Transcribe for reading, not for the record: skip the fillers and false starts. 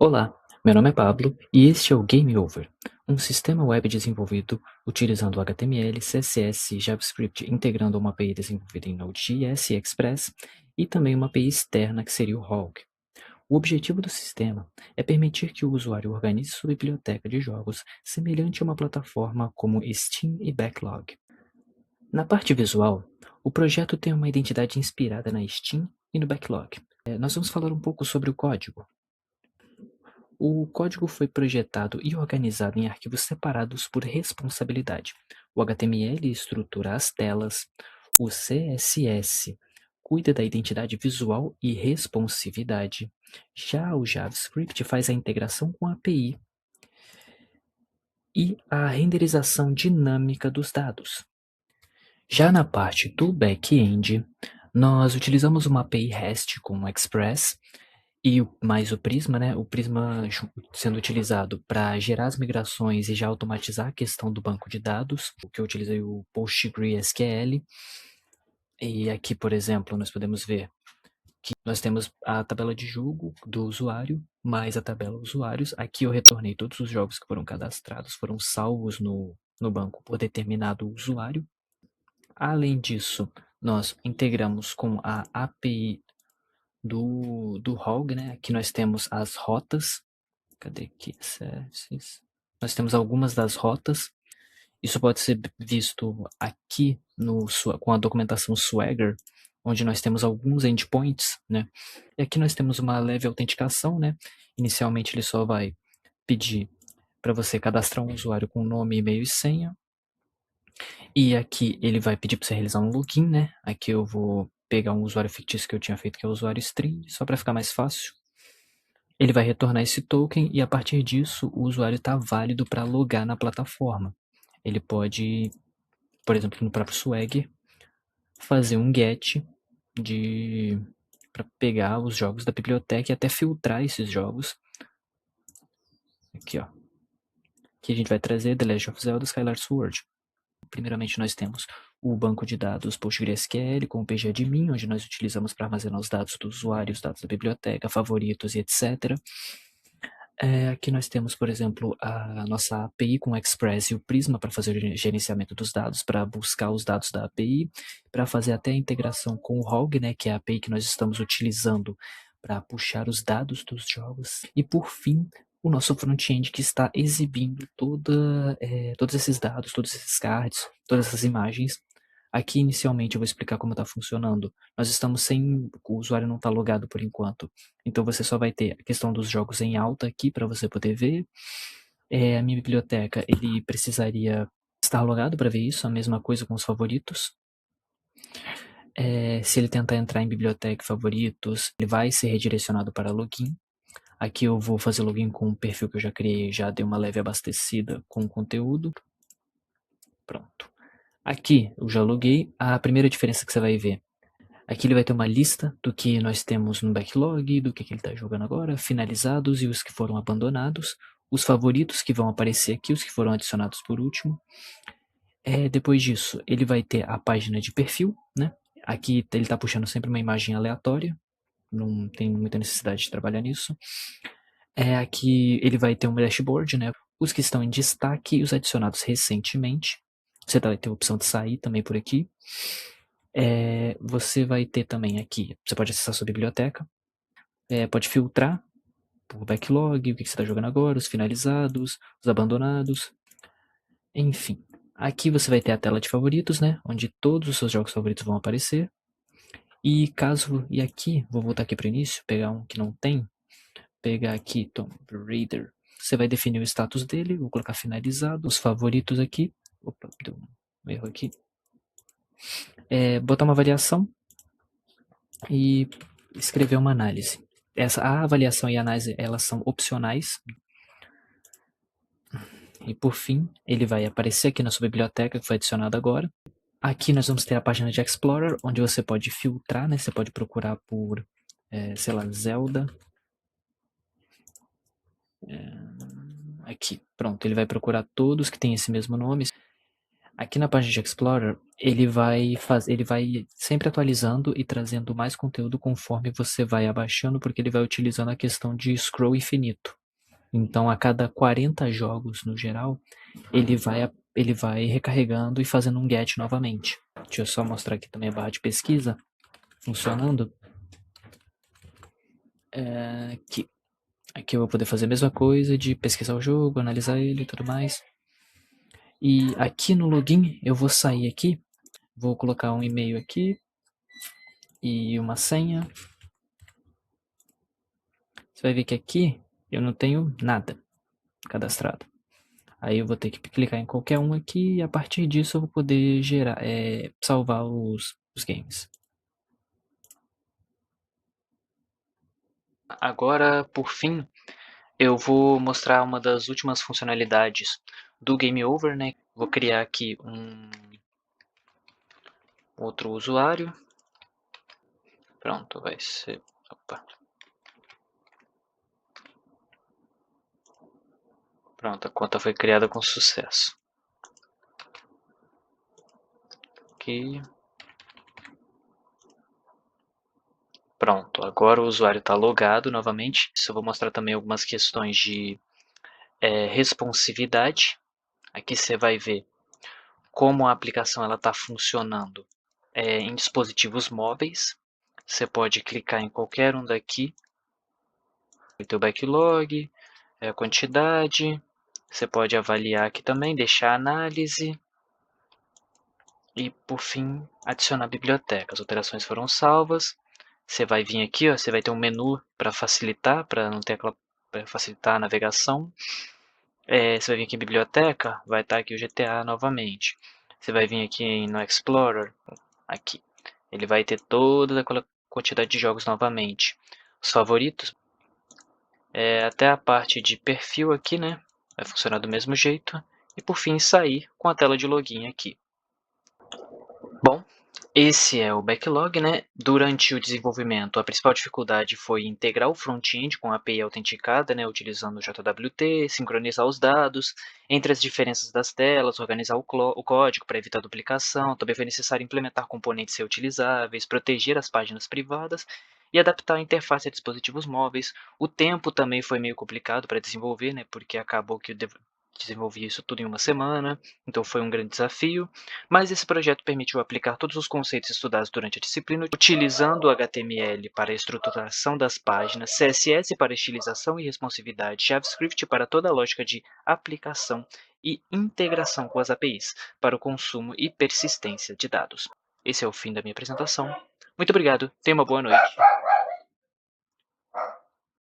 Olá, meu nome é Pablo e este é o Game Over, um sistema web desenvolvido utilizando HTML, CSS e JavaScript, integrando uma API desenvolvida em Node.js e Express e também uma API externa que seria o Hog. O objetivo do sistema é permitir que o usuário organize sua biblioteca de jogos semelhante a uma plataforma como Steam e Backlog. Na parte visual, o projeto tem uma identidade inspirada na Steam e no Backlog. Nós vamos falar um pouco sobre o código. O código foi projetado e organizado em arquivos separados por responsabilidade. O HTML estrutura as telas, o CSS cuida da identidade visual e responsividade. Já o JavaScript faz a integração com a API e a renderização dinâmica dos dados. Já na parte do back-end, nós utilizamos uma API REST com o Express e mais o Prisma, né? O Prisma sendo utilizado para gerar as migrações e já automatizar a questão do banco de dados, o que eu utilizei o PostgreSQL. E aqui, por exemplo, nós podemos ver que nós temos a tabela de jogo do usuário, mais a tabela usuários. Aqui eu retornei todos os jogos que foram cadastrados, foram salvos no banco por determinado usuário. Além disso, nós integramos com a API do Hog, né? Aqui nós temos as rotas. Cadê aqui? Nós temos algumas das rotas. Isso pode ser visto aqui com a documentação Swagger, onde nós temos alguns endpoints, né? E aqui nós temos uma leve autenticação, né? Inicialmente ele só vai pedir para você cadastrar um usuário com nome, e-mail e senha. E aqui ele vai pedir para você realizar um login, né? Aqui eu vou pegar um usuário fictício que eu tinha feito, que é o usuário string, só para ficar mais fácil. Ele vai retornar esse token e a partir disso o usuário está válido para logar na plataforma. Ele pode, por exemplo, no próprio Swagger, fazer um get para pegar os jogos da biblioteca e até filtrar esses jogos. Aqui, ó. Que a gente vai trazer The Legend of Zelda Skyward Sword. Primeiramente, nós temos o banco de dados PostgreSQL com o pgadmin, onde nós utilizamos para armazenar os dados do usuário, os dados da biblioteca, favoritos e etc. Aqui nós temos, por exemplo, a nossa API com o Express e o Prisma para fazer o gerenciamento dos dados, para buscar os dados da API, para fazer até a integração com o Hog, né, que é a API que nós estamos utilizando para puxar os dados dos jogos. E por fim, o nosso front-end que está exibindo todos esses dados, todos esses cards, todas essas imagens. Aqui inicialmente eu vou explicar como está funcionando. Nós estamos sem, o usuário não está logado por enquanto. Então você só vai ter a questão dos jogos em alta aqui para você poder ver. A minha biblioteca, ele precisaria estar logado para ver isso, a mesma coisa com os favoritos. Se ele tentar entrar em biblioteca e favoritos, ele vai ser redirecionado para login. Aqui eu vou fazer login com o perfil que eu já criei, já dei uma leve abastecida com o conteúdo. Pronto. Aqui eu já loguei. A primeira diferença que você vai ver, aqui ele vai ter uma lista do que nós temos no backlog, do que ele está jogando agora, finalizados e os que foram abandonados, os favoritos que vão aparecer aqui, os que foram adicionados por último. Depois disso, ele vai ter a página de perfil, né? Aqui ele está puxando sempre uma imagem aleatória, não tem muita necessidade de trabalhar nisso. Aqui ele vai ter um dashboard, né? Os que estão em destaque e os adicionados recentemente. Você vai ter a opção de sair também por aqui. Você vai ter também aqui, você pode acessar sua biblioteca, pode filtrar por backlog, o que você está jogando agora, os finalizados, os abandonados, enfim. Aqui você vai ter a tela de favoritos, né, onde todos os seus jogos favoritos vão aparecer. E aqui, vou voltar aqui para o início, pegar um que não tem, pegar aqui Tomb Raider. Você vai definir o status dele, vou colocar finalizado, os favoritos aqui. Opa, deu um erro aqui. Botar uma variação e escrever uma análise. A avaliação e a análise, elas são opcionais. E por fim, ele vai aparecer aqui na sua biblioteca, que foi adicionado agora. Aqui nós vamos ter a página de Explorer, onde você pode filtrar, né? Você pode procurar por, sei lá, Zelda. Aqui, pronto, ele vai procurar todos que têm esse mesmo nome. Aqui na página de Explorer, ele vai sempre atualizando e trazendo mais conteúdo conforme você vai abaixando, porque ele vai utilizando a questão de scroll infinito. Então, a cada 40 jogos no geral, ele vai recarregando e fazendo um get novamente. Deixa eu só mostrar aqui também a barra de pesquisa funcionando. Aqui. Aqui eu vou poder fazer a mesma coisa de pesquisar o jogo, analisar ele e tudo mais. E aqui no login eu vou sair aqui, vou colocar um e-mail aqui e uma senha. Você vai ver que aqui eu não tenho nada cadastrado. Aí eu vou ter que clicar em qualquer um aqui e a partir disso eu vou poder salvar os games. Agora, por fim, eu vou mostrar uma das últimas funcionalidades do Game Over, né? Vou criar aqui um outro usuário. Pronto, vai ser... Opa. Pronto, a conta foi criada com sucesso. Aqui. Pronto, agora o usuário está logado novamente. Isso eu vou mostrar também algumas questões de responsividade. Aqui você vai ver como a aplicação está funcionando em dispositivos móveis. Você pode clicar em qualquer um daqui. Vai ter o backlog, a quantidade. Você pode avaliar aqui também, deixar análise. E, por fim, adicionar biblioteca. As alterações foram salvas. Você vai vir aqui, ó, você vai ter um menu para facilitar, para facilitar a navegação. Você vai vir aqui em biblioteca, vai estar aqui o GTA novamente. Você vai vir aqui no Explorer, aqui. Ele vai ter toda aquela quantidade de jogos novamente. Os favoritos, até a parte de perfil aqui, né? Vai funcionar do mesmo jeito. E por fim, sair com a tela de login aqui. Bom, esse é o backlog, né? Durante o desenvolvimento, a principal dificuldade foi integrar o front-end com a API autenticada, né? Utilizando o JWT, sincronizar os dados, entre as diferenças das telas, organizar o código para evitar duplicação. Também foi necessário implementar componentes reutilizáveis, proteger as páginas privadas e adaptar a interface a dispositivos móveis. O tempo também foi meio complicado para desenvolver, né? Porque acabou que eu desenvolvi isso tudo em uma semana, então foi um grande desafio. Mas esse projeto permitiu aplicar todos os conceitos estudados durante a disciplina, utilizando o HTML para a estruturação das páginas, CSS para estilização e responsividade, JavaScript para toda a lógica de aplicação e integração com as APIs, para o consumo e persistência de dados. Esse é o fim da minha apresentação. Muito obrigado, tenha uma boa noite.